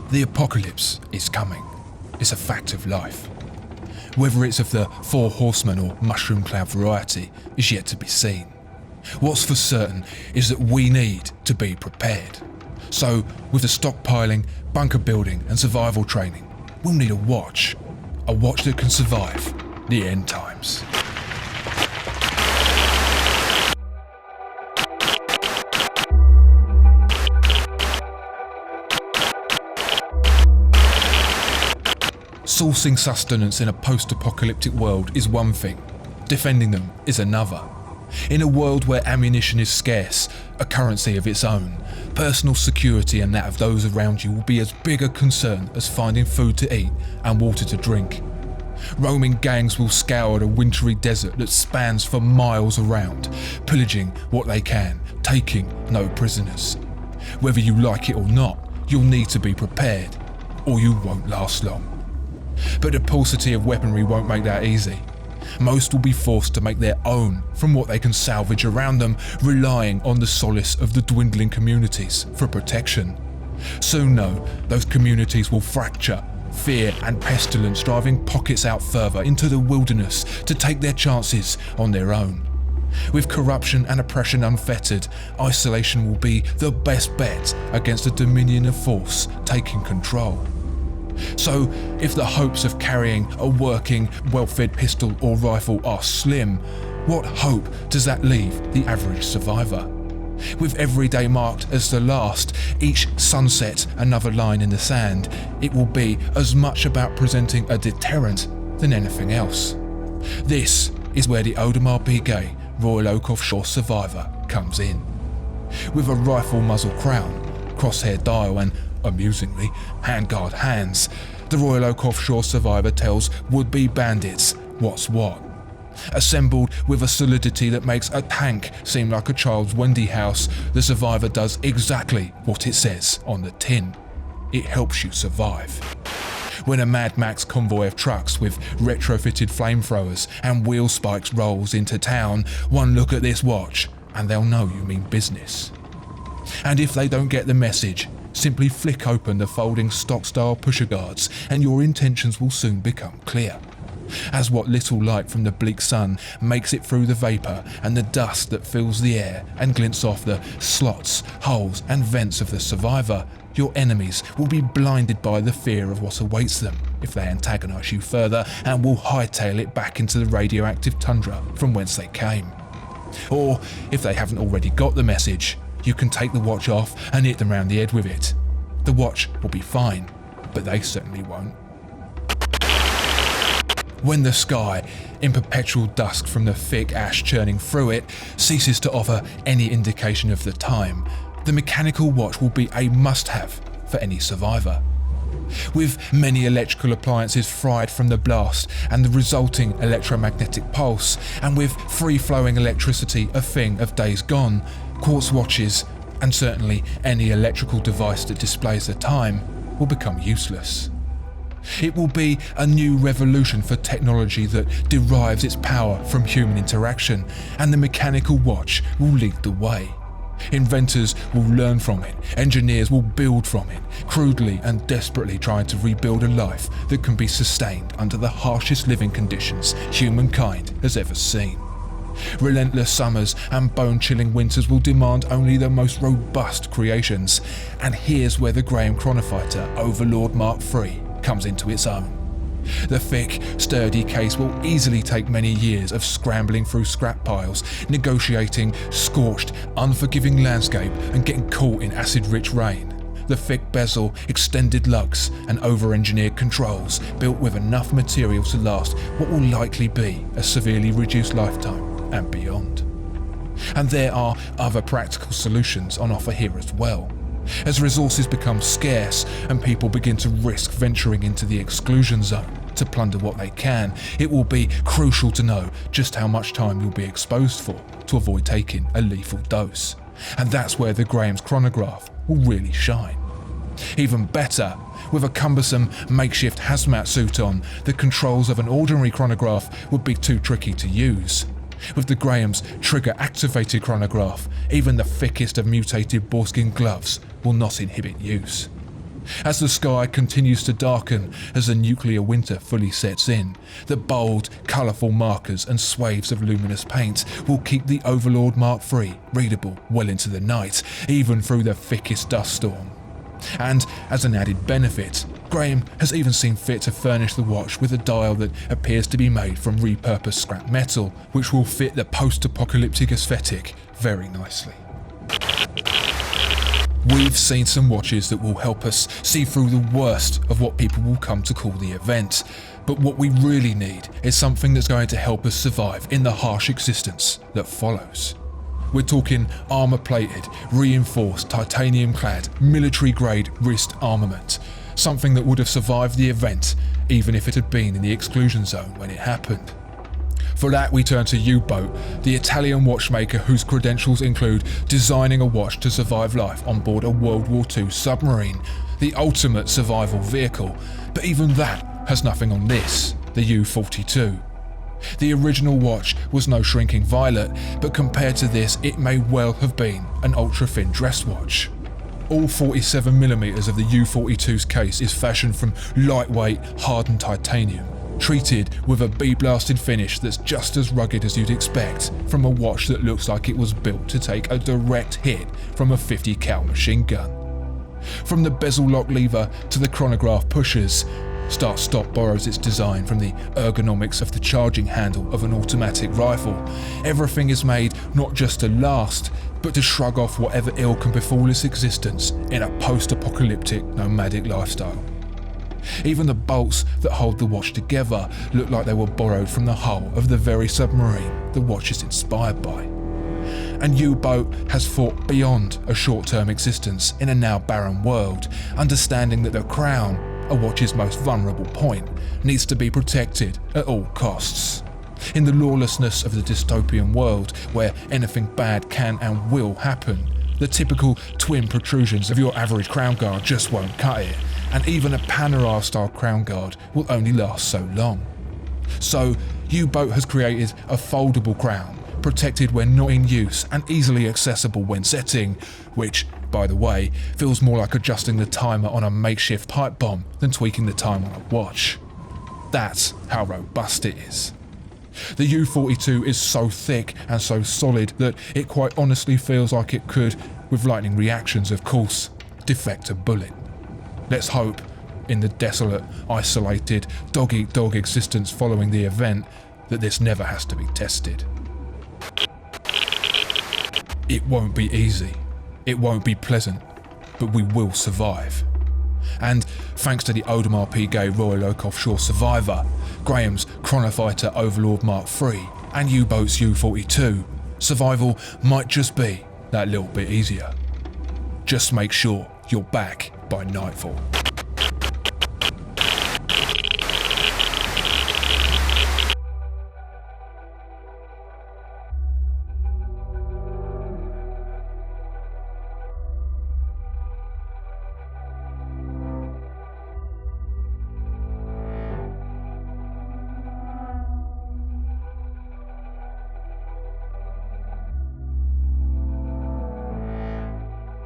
The apocalypse is coming. It's a fact of life. Whether it's of the 4 horsemen or mushroom cloud variety is yet to be seen. What's for certain is that we need to be prepared. So, with the stockpiling, bunker building and survival training, we'll need a watch that can survive the end times. Sourcing sustenance in a post-apocalyptic world is one thing, defending them is another. In a world where ammunition is scarce, a currency of its own, personal security and that of those around you will be as big a concern as finding food to eat and water to drink. Roaming gangs will scour the wintry desert that spans for miles around, pillaging what they can, taking no prisoners. Whether you like it or not, you'll need to be prepared, or you won't last long. But the paucity of weaponry won't make that easy. Most will be forced to make their own from what they can salvage around them, relying on the solace of the dwindling communities for protection. Soon though, those communities will fracture, fear and pestilence driving pockets out further into the wilderness to take their chances on their own. With corruption and oppression unfettered, isolation will be the best bet against a dominion of force taking control. So, if the hopes of carrying a working, well-fed pistol or rifle are slim, what hope does that leave the average survivor? With every day marked as the last, each sunset another line in the sand, it will be as much about presenting a deterrent than anything else. This is where the Audemars Piguet Royal Oak Offshore Survivor comes in. With a rifle muzzle crown, crosshair dial and, amusingly, handguard hands, the Royal Oak Offshore Survivor tells would-be bandits what's what. Assembled with a solidity that makes a tank seem like a child's Wendy house, the Survivor does exactly what it says on the tin. It helps you survive. When a Mad Max convoy of trucks with retrofitted flamethrowers and wheel spikes rolls into town, one look at this watch and they'll know you mean business. And if they don't get the message, simply flick open the folding stock-style pusher guards and your intentions will soon become clear. As what little light from the bleak sun makes it through the vapour and the dust that fills the air and glints off the slots, holes and vents of the Survivor, your enemies will be blinded by the fear of what awaits them if they antagonise you further and will hightail it back into the radioactive tundra from whence they came. Or, if they haven't already got the message, you can take the watch off and hit them round the head with it. The watch will be fine, but they certainly won't. When the sky, in perpetual dusk from the thick ash churning through it, ceases to offer any indication of the time, the mechanical watch will be a must-have for any survivor. With many electrical appliances fried from the blast and the resulting electromagnetic pulse, and with free-flowing electricity a thing of days gone, quartz watches, and certainly any electrical device that displays the time, will become useless. It will be a new revolution for technology that derives its power from human interaction, and the mechanical watch will lead the way. Inventors will learn from it, engineers will build from it, crudely and desperately trying to rebuild a life that can be sustained under the harshest living conditions humankind has ever seen. Relentless summers and bone-chilling winters will demand only the most robust creations, and here's where the Graham Chronofighter Overlord Mark III comes into its own. The thick, sturdy case will easily take many years of scrambling through scrap piles, negotiating scorched, unforgiving landscape and getting caught in acid-rich rain. The thick bezel, extended lugs and over-engineered controls built with enough material to last what will likely be a severely reduced lifetime and beyond. And there are other practical solutions on offer here as well. As resources become scarce and people begin to risk venturing into the exclusion zone to plunder what they can, it will be crucial to know just how much time you'll be exposed for to avoid taking a lethal dose. And that's where the Graham's chronograph will really shine. Even better, with a cumbersome makeshift hazmat suit on, the controls of an ordinary chronograph would be too tricky to use. With the Graham's trigger-activated chronograph, even the thickest of mutated boarskin gloves will not inhibit use. As the sky continues to darken as the nuclear winter fully sets in, the bold, colourful markers and swathes of luminous paint will keep the Overlord Mark III readable well into the night, even through the thickest dust storm. And as an added benefit, Graham has even seen fit to furnish the watch with a dial that appears to be made from repurposed scrap metal, which will fit the post-apocalyptic aesthetic very nicely. We've seen some watches that will help us see through the worst of what people will come to call the event, but what we really need is something that's going to help us survive in the harsh existence that follows. We're talking armour-plated, reinforced, titanium-clad, military-grade wrist armament, something that would have survived the event even if it had been in the exclusion zone when it happened. For that, we turn to U-Boat, the Italian watchmaker whose credentials include designing a watch to survive life on board a World War II submarine, the ultimate survival vehicle, but even that has nothing on this, the U-42. The original watch was no shrinking violet, but compared to this it may well have been an ultra-thin dress watch. All 47mm of the U-42's case is fashioned from lightweight, hardened titanium, treated with a bee-blasted finish that's just as rugged as you'd expect from a watch that looks like it was built to take a direct hit from a 50 cal machine gun. From the bezel lock lever to the chronograph pushers, Start-Stop borrows its design from the ergonomics of the charging handle of an automatic rifle. Everything is made not just to last, but to shrug off whatever ill can befall its existence in a post-apocalyptic nomadic lifestyle. Even the bolts that hold the watch together look like they were borrowed from the hull of the very submarine the watch is inspired by. And U-Boat has fought beyond a short-term existence in a now barren world, understanding that the crown, a watch's most vulnerable point, needs to be protected at all costs. In the lawlessness of the dystopian world, where anything bad can and will happen, the typical twin protrusions of your average crown guard just won't cut it, and even a Panerai-style crown guard will only last so long. So, U-Boat has created a foldable crown, protected when not in use and easily accessible when setting, which, by the way, feels more like adjusting the timer on a makeshift pipe bomb than tweaking the time on a watch. That's how robust it is. The U-42 is so thick and so solid that it quite honestly feels like it could, with lightning reactions of course, defect a bullet. Let's hope, in the desolate, isolated, dog-eat-dog existence following the event, that this never has to be tested. It won't be easy, it won't be pleasant, but we will survive. And thanks to the Audemars Piguet Royal Oak Offshore Survivor, Graham's Chronofighter Overlord Mark III and U-Boat's U-42, survival might just be that little bit easier. Just make sure you're back by nightfall.